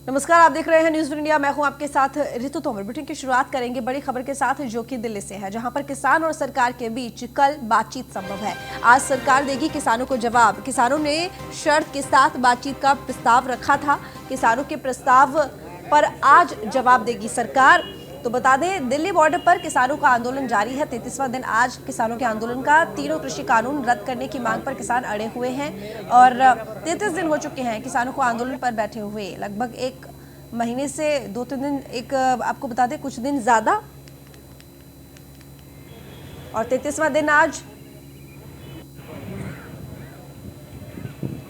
नमस्कार, आप देख रहे हैं न्यूज़ इंडिया। मैं हूं आपके साथ रितु तोमर। बुलेटिन की शुरुआत करेंगे बड़ी खबर के साथ जो कि दिल्ली से है, जहां पर किसान और सरकार के बीच कल बातचीत संभव है। आज सरकार देगी किसानों को जवाब। किसानों ने शर्त के साथ बातचीत का प्रस्ताव रखा था। किसानों के प्रस्ताव पर आज जवाब देगी सरकार। तो बता दें, दिल्ली बॉर्डर पर किसानों का आंदोलन जारी है। 33वां दिन आज किसानों के आंदोलन का। तीनों कृषि कानून रद्द करने की मांग पर किसान अड़े हुए हैं और 33 दिन हो चुके हैं किसानों को आंदोलन पर बैठे हुए। लगभग एक महीने से 2-3 दिन, एक आपको बता दें कुछ दिन ज्यादा, और 33वां दिन आज।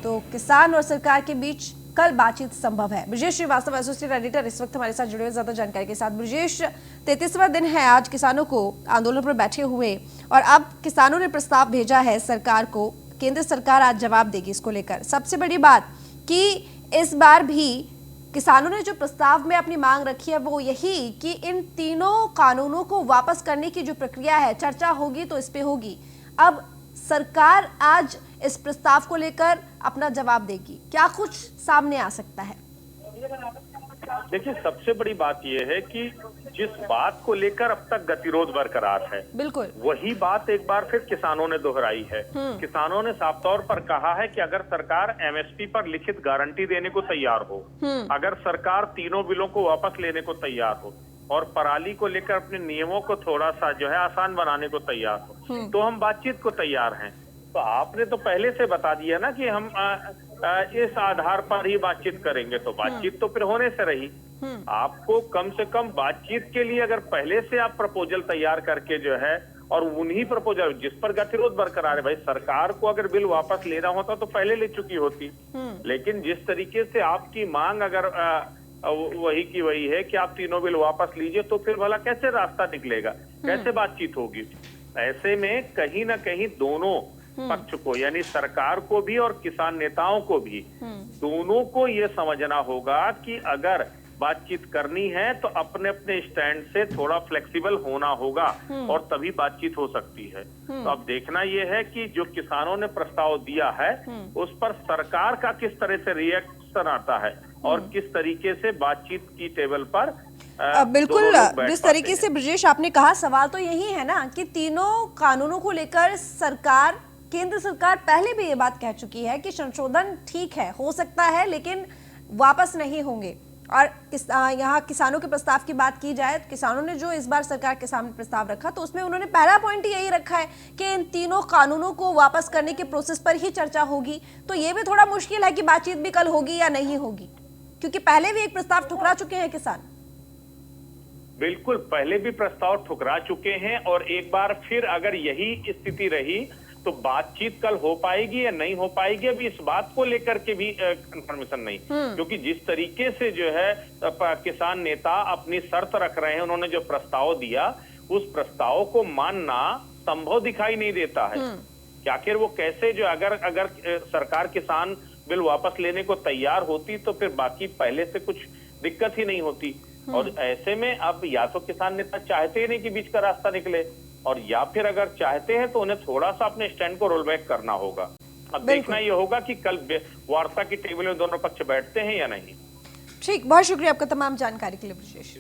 तो किसान और सरकार के बीच कल बातचीत संभव है। ब्रजेश श्रीवास्तव, एसोसिएट एडिटर, इस वक्त हमारे साथ जुड़े हुए ज्यादा जानकारी के साथ। ब्रजेश, 33वां दिन है आज किसानों को आंदोलन पर बैठे हुए और अब किसानों ने प्रस्ताव भेजा है सरकार को। केंद्र सरकार आज जवाब देगी इसको लेकर। सबसे बड़ी बात कि इस बार भी किसानों ने जो प्रस्ताव में अपनी मांग रखी है वो यही कि इन तीनों कानूनों को वापस करने की जो प्रक्रिया है, चर्चा होगी तो इस पे होगी। अब सरकार आज इस प्रस्ताव को लेकर अपना जवाब देगी। क्या कुछ सामने आ सकता है? देखिए, सबसे बड़ी बात यह है कि जिस बात को लेकर अब तक गतिरोध बरकरार है, बिल्कुल वही बात एक बार फिर किसानों ने दोहराई है। किसानों ने साफ तौर पर कहा है कि अगर सरकार एमएसपी पर लिखित गारंटी देने को तैयार हो, अगर सरकार तीनों बिलों को वापस लेने को तैयार हो और पराली को लेकर अपने नियमों को थोड़ा सा जो है आसान बनाने को तैयार हो, तो हम बातचीत को तैयार हैं। तो आपने तो पहले से बता दिया ना कि हम इस आधार पर ही बातचीत करेंगे, तो बातचीत तो फिर होने से रही। आपको कम से कम बातचीत के लिए अगर पहले से आप प्रपोजल तैयार करके जो है, और उन्हीं प्रपोजल जिस पर गतिरोध बरकरार है, भाई सरकार को अगर बिल वापस लेना होता तो पहले ले चुकी होती। लेकिन जिस तरीके से आपकी मांग अगर वही की वही है कि आप तीनों बिल वापस लीजिए, तो फिर भला कैसे रास्ता निकलेगा, कैसे बातचीत होगी? ऐसे में कहीं ना कहीं दोनों पक्ष को, यानी सरकार को भी और किसान नेताओं को भी, दोनों को ये समझना होगा कि अगर बातचीत करनी है तो अपने अपने स्टैंड से थोड़ा फ्लेक्सिबल होना होगा और तभी बातचीत हो सकती है। तो अब देखना यह है कि जो किसानों ने प्रस्ताव दिया है उस पर सरकार का किस तरह से रिएक्शन आता है और किस तरीके से बातचीत की टेबल पर बिल्कुल जिस तरीके से ब्रजेश आपने कहा, सवाल तो यही है ना कि तीनों कानूनों को लेकर सरकार, केंद्र सरकार पहले भी ये बात कह चुकी है कि संशोधन ठीक है, हो सकता है, लेकिन वापस नहीं होंगे। और यहाँ किसानों के प्रस्ताव की बात की जाए तो किसानों ने जो इस बार सरकार के सामने प्रस्ताव रखा, तो उसमें उन्होंने पहला पॉइंट यही रखा है कि इन तीनों कानूनों को वापस करने के प्रोसेस पर ही चर्चा होगी। तो ये भी थोड़ा मुश्किल है कि बातचीत भी कल होगी या नहीं होगी, क्योंकि पहले भी एक प्रस्ताव ठुकरा चुके हैं किसान। बिल्कुल, पहले भी प्रस्ताव ठुकरा चुके हैं और एक बार फिर अगर यही स्थिति रही तो बातचीत कल हो पाएगी या नहीं हो पाएगी, अभी इस बात को लेकर के भी कंफर्मेशन नहीं। क्योंकि जिस तरीके से जो है किसान नेता अपनी शर्त रख रहे हैं, उन्होंने जो प्रस्ताव दिया उस प्रस्ताव को मानना संभव दिखाई नहीं देता है कि आखिर वो कैसे, जो अगर सरकार किसान बिल वापस लेने को तैयार होती तो फिर बाकी पहले से कुछ दिक्कत ही नहीं होती। और ऐसे में अब या तो किसान नेता चाहते ही नहीं कि बीच का रास्ता निकले, और या फिर अगर चाहते हैं तो उन्हें थोड़ा सा अपने स्टैंड को रोल बैक करना होगा। अब देखना ये होगा कि कल वार्ता की टेबल में दोनों पक्ष बैठते हैं या नहीं। ठीक, बहुत शुक्रिया आपका तमाम जानकारी के लिए ब्रजेश।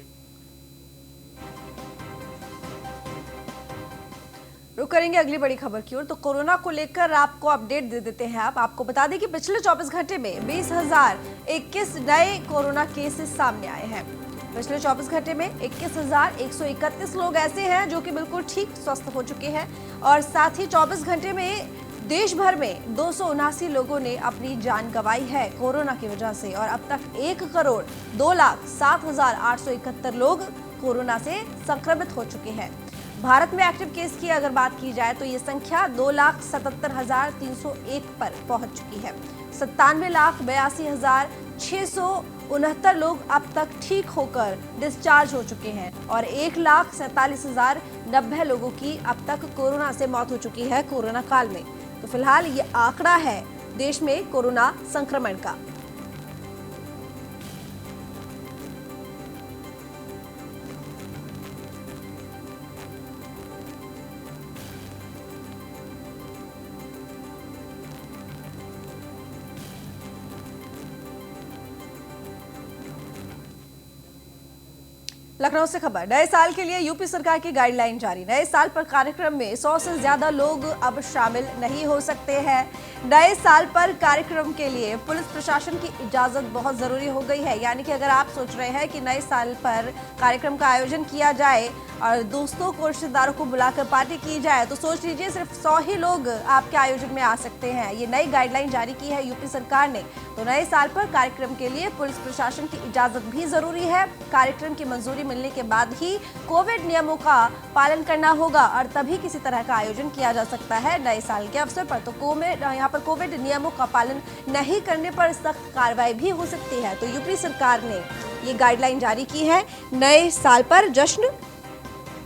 रुक करेंगे अगली बड़ी खबर की ओर। तो कोरोना को लेकर आपको अपडेट दे देते हैं। आपको बता दें कि पिछले 24 घंटे में 20,021 नए कोरोना केसेस सामने आए हैं। पिछले 24 घंटे में 21,131 लोग ऐसे हैं जो कि बिल्कुल ठीक स्वस्थ हो चुके हैं और साथ ही 24 घंटे में देश भर में 279 लोगों ने अपनी जान गंवाई है कोरोना की वजह से और अब तक 1,02,07,871 लोग कोरोना से संक्रमित हो चुके हैं। भारत में एक्टिव केस की अगर बात की जाए तो ये संख्या 2,77,301 पर पहुंच चुकी है। 97,82,669 लोग अब तक ठीक होकर डिस्चार्ज हो चुके हैं और 1,47,090 लोगों की अब तक कोरोना से मौत हो चुकी है कोरोना काल में। तो फिलहाल ये आंकड़ा है देश में कोरोना संक्रमण का। लखनऊ से खबर। नए साल के लिए यूपी सरकार की गाइडलाइन जारी। नए साल पर कार्यक्रम में 100 से ज्यादा लोग अब शामिल नहीं हो सकते हैं। नए साल पर कार्यक्रम के लिए पुलिस प्रशासन की इजाजत बहुत जरूरी हो गई है। यानी कि अगर आप सोच रहे हैं कि नए साल पर कार्यक्रम का आयोजन किया जाए और दोस्तों को रिश्तेदारों को बुलाकर पार्टी की जाए तो सोच लीजिए सिर्फ 100 ही लोग आपके आयोजन में आ सकते हैं। ये नई गाइडलाइन जारी की है यूपी सरकार ने। तो नए साल पर कार्यक्रम के लिए पुलिस प्रशासन की इजाजत भी जरूरी है। कार्यक्रम की मंजूरी मिलने के बाद ही कोविड नियमों का पालन करना होगा और तभी किसी तरह का आयोजन किया जा सकता है नए साल के अवसर पर। तो यहाँ पर कोविड नियमों का पालन नहीं करने पर सख्त कार्रवाई भी हो सकती है। तो यूपी सरकार ने ये गाइडलाइन जारी की है नए साल पर जश्न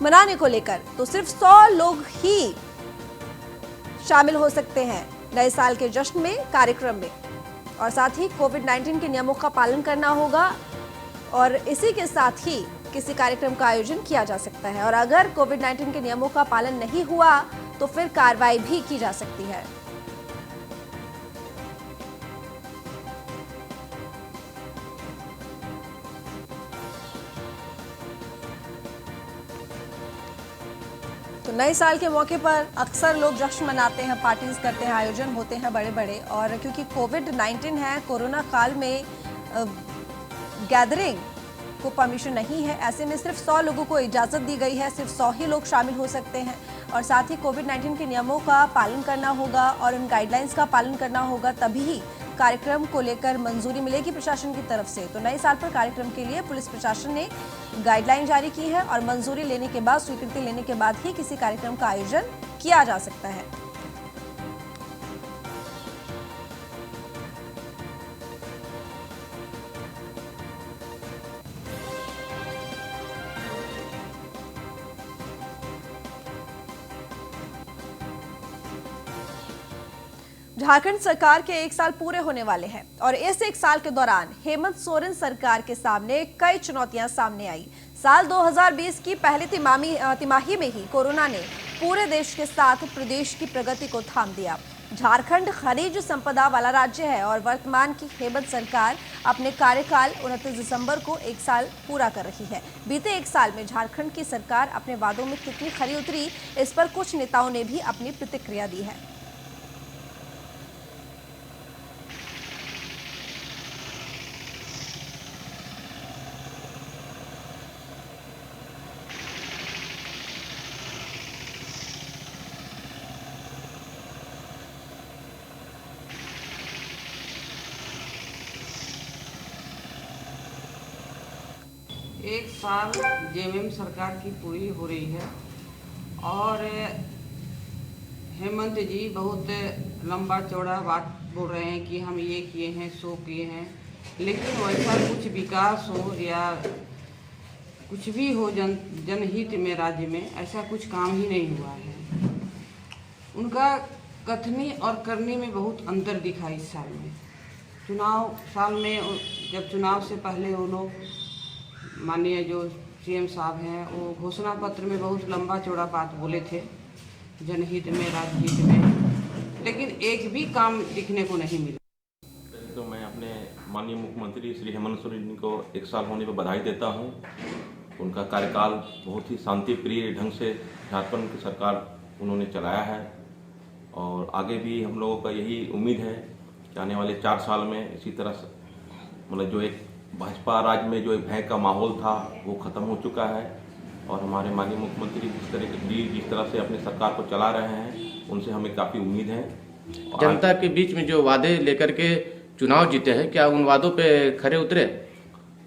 मनाने को लेकर। तो सिर्फ 100 लोग ही शामिल हो सकते हैं नए साल के जश्न में, कार्यक्रम में, और साथ ही कोविड-19 के नियमों का पालन करना होगा और इसी के साथ ही किसी कार्यक्रम का आयोजन किया जा सकता है। और अगर कोविड-19 के नियमों का पालन नहीं हुआ तो फिर कार्रवाई भी की जा सकती है। तो नए साल के मौके पर अक्सर लोग जश्न मनाते हैं, पार्टीज करते हैं, आयोजन होते हैं बड़े बड़े। और क्योंकि कोविड-19 है, कोरोना काल में गैदरिंग को परमिशन नहीं है, ऐसे में सिर्फ 100 लोगों को इजाज़त दी गई है। सिर्फ 100 ही लोग शामिल हो सकते हैं और साथ ही कोविड-19 के नियमों का पालन करना होगा और उन गाइडलाइंस का पालन करना होगा, तभी ही कार्यक्रम को लेकर मंजूरी मिलेगी प्रशासन की तरफ से। तो नए साल पर कार्यक्रम के लिए पुलिस प्रशासन ने गाइडलाइन जारी की है और मंजूरी लेने के बाद, स्वीकृति लेने के बाद ही किसी कार्यक्रम का आयोजन किया जा सकता है। झारखंड सरकार के 1 साल पूरे होने वाले हैं और इस 1 साल के दौरान हेमंत सोरेन सरकार के सामने कई चुनौतियां सामने आई। साल 2020 की पहली तिमाही में ही कोरोना ने पूरे देश के साथ प्रदेश की प्रगति को थाम दिया। झारखंड खनिज संपदा वाला राज्य है और वर्तमान की हेमंत सरकार अपने कार्यकाल 29 दिसंबर को 1 साल पूरा कर रही है। बीते 1 साल में झारखंड की सरकार अपने वादों में कितनी खरी उतरी, इस पर कुछ नेताओं ने भी अपनी प्रतिक्रिया दी है। एक साल जेएमएम सरकार की पूरी हो रही है और हेमंत जी बहुत लंबा चौड़ा बात बोल रहे हैं कि हम ये किए हैं, सो किए हैं, लेकिन वैसा कुछ विकास हो या कुछ भी हो जनहित में राज्य में, ऐसा कुछ काम ही नहीं हुआ है। उनका कथनी और करनी में बहुत अंतर दिखा इस साल में। चुनाव साल में जब चुनाव से पहले वो लोग माननीय जो सीएम साहब हैं वो घोषणा पत्र में बहुत लंबा चौड़ा बात बोले थे जनहित में, राजहित में, लेकिन एक भी काम दिखने को नहीं मिला। तो मैं अपने माननीय मुख्यमंत्री श्री हेमंत सोरेन को 1 साल होने पर बधाई देता हूं। उनका कार्यकाल बहुत ही शांति प्रिय ढंग से झारखंड की सरकार उन्होंने चलाया है और आगे भी हम लोगों का यही उम्मीद है कि आने वाले 4 साल में इसी तरह मतलब जो एक भाजपा राज्य में जो एक भय का माहौल था वो खत्म हो चुका है और हमारे माननीय मुख्यमंत्री जिस तरह से अपनी सरकार को चला रहे हैं उनसे हमें काफ़ी उम्मीद है। जनता के बीच में जो वादे लेकर के चुनाव जीते हैं, क्या उन वादों पे खरे उतरे?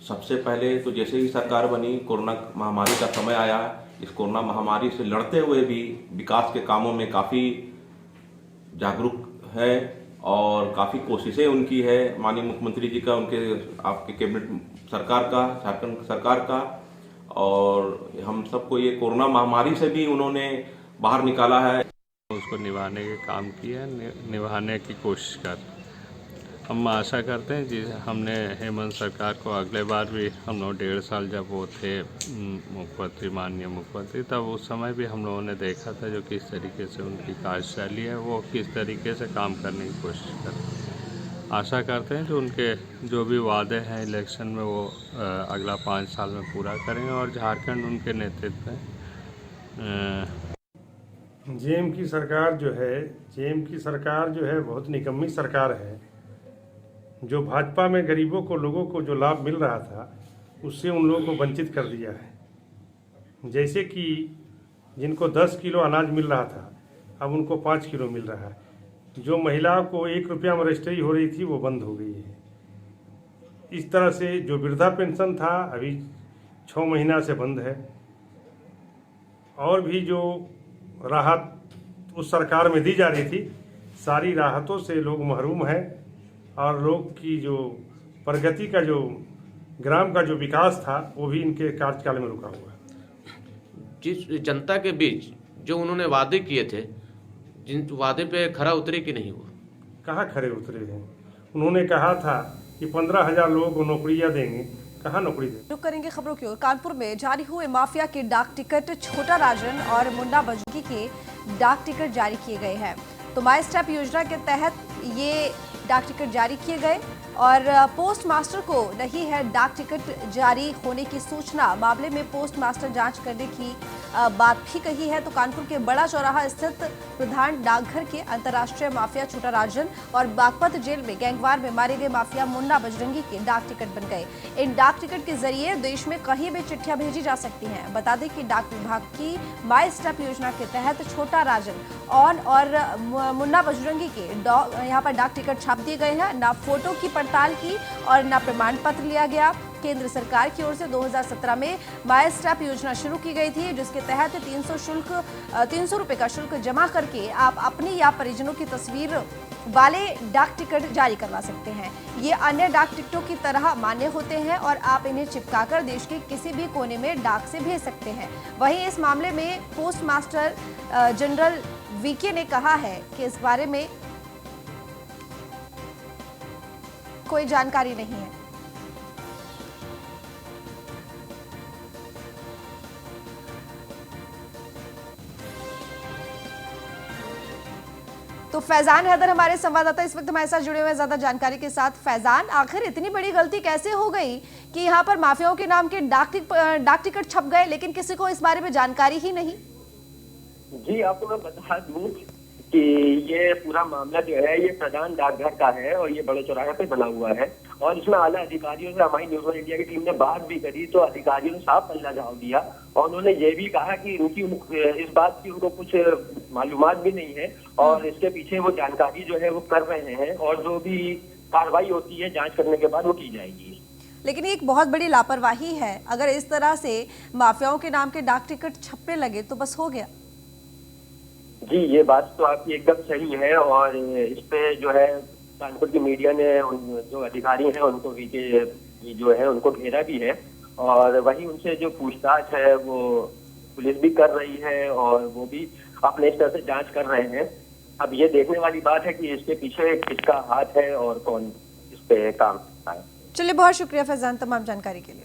सबसे पहले तो जैसे ही सरकार बनी, कोरोना महामारी का समय आया, इस कोरोना महामारी से लड़ते हुए भी विकास के कामों में काफ़ी जागरूक है और काफ़ी कोशिशें उनकी है माननीय मुख्यमंत्री जी का, उनके आपके कैबिनेट सरकार का, झारखंड सरकार का। और हम सबको ये कोरोना महामारी से भी उन्होंने बाहर निकाला है, उसको निभाने के काम किए, निभाने की कोशिश कर। हम आशा करते हैं जी, हमने हेमंत सरकार को अगले बार भी हम लोग 1.5 साल जब वो थे मुख्यमंत्री, माननीय मुख्यमंत्री, तब उस समय भी हम लोगों ने देखा था जो किस तरीके से उनकी कार्यशैली है, वो किस तरीके से काम करने की कोशिश कर। आशा करते हैं जो उनके जो भी वादे हैं इलेक्शन में वो अगला 5 साल में पूरा करेंगे और झारखंड उनके नेतृत्व में। जेएम की सरकार जो है बहुत निकम्मी सरकार है। जो भाजपा में गरीबों को, लोगों को जो लाभ मिल रहा था उससे उन लोगों को वंचित कर दिया है। जैसे कि जिनको 10 किलो अनाज मिल रहा था अब उनको 5 किलो मिल रहा है। जो महिलाओं को 1 रुपया में रजिस्ट्री हो रही थी वो बंद हो गई है। इस तरह से जो वृद्धा पेंशन था अभी 6 महीना से बंद है। और भी जो राहत उस सरकार में दी जा रही थी सारी राहतों से लोग महरूम हैं और लोग की जो प्रगति का जो ग्राम का जो विकास था वो भी इनके कार्यकाल में रुका हुआ है। जिस जनता के बीच जो उन्होंने वादे किए थे, जिन वादे पे खरा उतरे कि नहीं हुआ? कहाँ खरे उतरे हैं? उन्होंने कहा था कि 15,000 लोगों को नौकरियां देंगे, कहाँ नौकरी देंगे? रुक करेंगे खबरों की ओर। कानपुर में जारी हुए माफिया के डाक टिकट छोटा राजन और मुन्ना बजरंगी के डाक टिकट जारी किए गए हैं। तो माई स्टेप योजना के तहत ये डाक टिकट जारी किए गए और पोस्ट मास्टर को नहीं है डाक टिकट जारी होने की सूचना। मामले में पोस्ट मास्टर जांच करने की बात भी कही है। तो कानपुर के बड़ा चौराहा स्थित प्रधान डाकघर के अंतर्राष्ट्रीय माफिया छोटा राजन और बागपत जेल में गैंगवार में मारे गए माफिया मुन्ना बजरंगी के डाक टिकट बन गए। इन डाक टिकट के जरिए देश में कहीं भी चिट्ठियां भेजी जा सकती हैं। बता दें कि डाक विभाग की माई स्टेप योजना के तहत छोटा राजन और मुन्ना बजरंगी के यहाँ पर डाक टिकट छाप दिए गए हैं। ना फोटो की पड़ताल की और ना प्रमाण पत्र लिया गया। केंद्र सरकार की ओर से 2017 में माई स्टेप योजना शुरू की गई थी, जिसके तहत 300 रुपए का शुल्क जमा करके आप अपनी या परिजनों की तस्वीर वाले डाक टिकट जारी करवा सकते हैं। ये अन्य डाक टिकटों की तरह मान्य होते हैं और आप इन्हें चिपकाकर देश के किसी भी कोने में डाक से भेज सकते हैं। वहीं इस मामले में पोस्ट मास्टर जनरल वीके ने कहा है कि इस बारे में कोई जानकारी नहीं है। तो फैजान हैदर हमारे संवाददाता इस वक्त हमारे साथ जुड़े हुए हैं ज्यादा जानकारी के साथ। फैजान, आखिर इतनी बड़ी गलती कैसे हो गई कि यहाँ पर माफियाओं के नाम के डाक टिकट छप गए लेकिन किसी को इस बारे में जानकारी ही नहीं? जी, आपको मैं बता दूं कि ये पूरा मामला जो है ये प्रधान डाकघर का है और ये बड़े चौराहे पे बना हुआ है और इसमें आला अधिकारियों से हमारी न्यूज़ वन इंडिया की टीम ने बात भी करी तो अधिकारियों ने साफ पल्ला झाड़ दिया और उन्होंने ये भी कहा कि इनकी इस बात की उनको कुछ मालूमात भी नहीं है और इसके पीछे वो जानकारी जो है वो कर रहे हैं और जो भी कार्रवाई होती है जांच करने के बाद वो की जाएगी। लेकिन ये एक बहुत बड़ी लापरवाही है। अगर इस तरह से माफियाओं के नाम के डाक टिकट छपने लगे तो बस हो गया। जी, ये बात तो आपकी एकदम सही है और इस पे जो है कानपुर की मीडिया ने जो अधिकारी हैं उनको वीके जो है उनको घेरा भी है और वही उनसे जो पूछताछ है वो पुलिस भी कर रही है और वो भी अपने स्तर से जांच कर रहे हैं। अब ये देखने वाली बात है कि इसके पीछे किसका हाथ है और कौन इस पे काम करता है। चलिए, बहुत शुक्रिया फैजान तमाम जानकारी के लिए।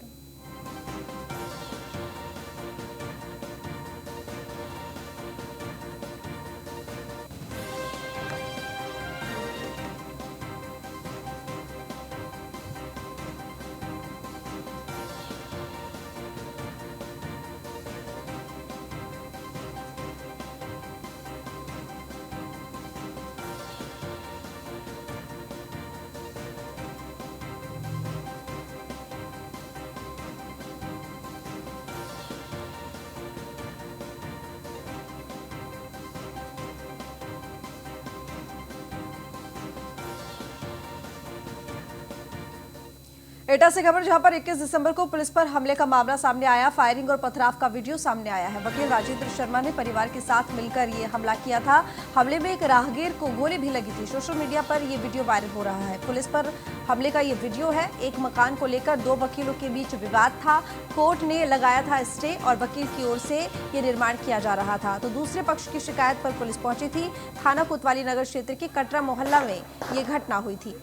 एटा से खबर जहां पर 21 दिसंबर को पुलिस पर हमले का मामला सामने आया। फायरिंग और पथराव का वीडियो सामने आया है। वकील राजेंद्र शर्मा ने परिवार के साथ मिलकर ये हमला किया था। हमले में एक राहगीर को गोली भी लगी थी। सोशल मीडिया पर ये वीडियो वायरल हो रहा है। पुलिस पर हमले का ये वीडियो है। एक मकान को लेकर 2 वकीलों के बीच विवाद था। कोर्ट ने लगाया था स्टे और वकील की ओर से ये निर्माण किया जा रहा था। तो दूसरे पक्ष की शिकायत पर पुलिस पहुंची थी। थाना कोतवाली नगर क्षेत्र के कटरा मोहल्ला में ये घटना हुई थी।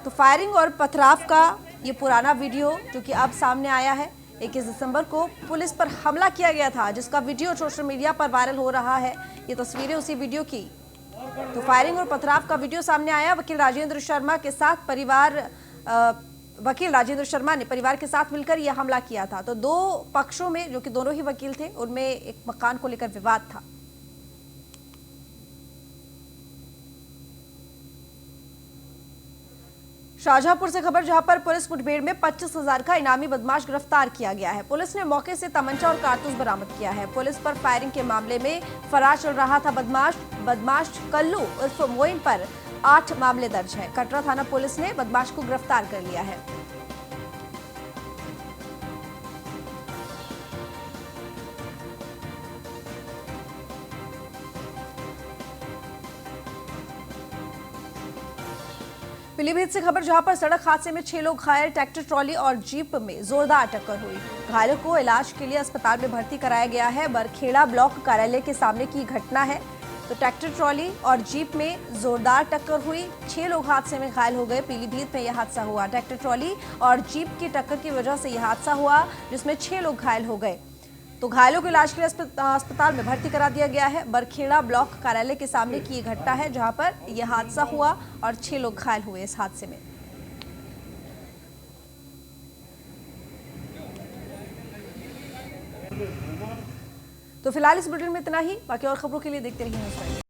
तो फायरिंग और पथराव का ये पुराना वीडियो जो कि अब सामने आया है। 21 दिसंबर को पुलिस पर हमला किया गया था जिसका वीडियो सोशल मीडिया पर वायरल हो रहा है। ये तस्वीरें उसी वीडियो की तो फायरिंग और पथराव का वीडियो सामने आया। वकील राजेंद्र शर्मा ने परिवार के साथ मिलकर यह हमला किया था। तो दो पक्षों में, जो कि दोनों ही वकील थे, उनमें एक मकान को लेकर विवाद था। शाहजहांपुर से खबर, जहां पर पुलिस मुठभेड़ में 25,000 का इनामी बदमाश गिरफ्तार किया गया है। पुलिस ने मौके से तमंचा और कारतूस बरामद किया है। पुलिस पर फायरिंग के मामले में फरार चल रहा था बदमाश कल्लू उर्फ मोइन पर 8 मामले दर्ज है। कटरा थाना पुलिस ने बदमाश को गिरफ्तार कर लिया है। पीलीभीत से खबर, जहां पर सड़क हादसे में 6 लोग घायल। ट्रैक्टर ट्रॉली और जीप में जोरदार टक्कर हुई। घायलों को इलाज के लिए अस्पताल में भर्ती कराया गया है। बरखेड़ा ब्लॉक कार्यालय के सामने की घटना है। तो ट्रैक्टर ट्रॉली और जीप में जोरदार टक्कर हुई। 6 लोग हादसे में घायल हो गए। पीलीभीत में यह हादसा हुआ। ट्रैक्टर ट्रॉली और जीप की टक्कर की वजह से यह हादसा हुआ, जिसमें 6 लोग घायल हो गए। तो घायलों को इलाज के लिए अस्पताल में भर्ती करा दिया गया है। बरखेड़ा ब्लॉक कार्यालय के सामने की यह घटना है, जहां पर यह हादसा हुआ और 6 लोग घायल हुए इस हादसे में। तो फिलहाल इस बुलेटिन में इतना ही। बाकी और खबरों के लिए देखते रहिए न्यूज़।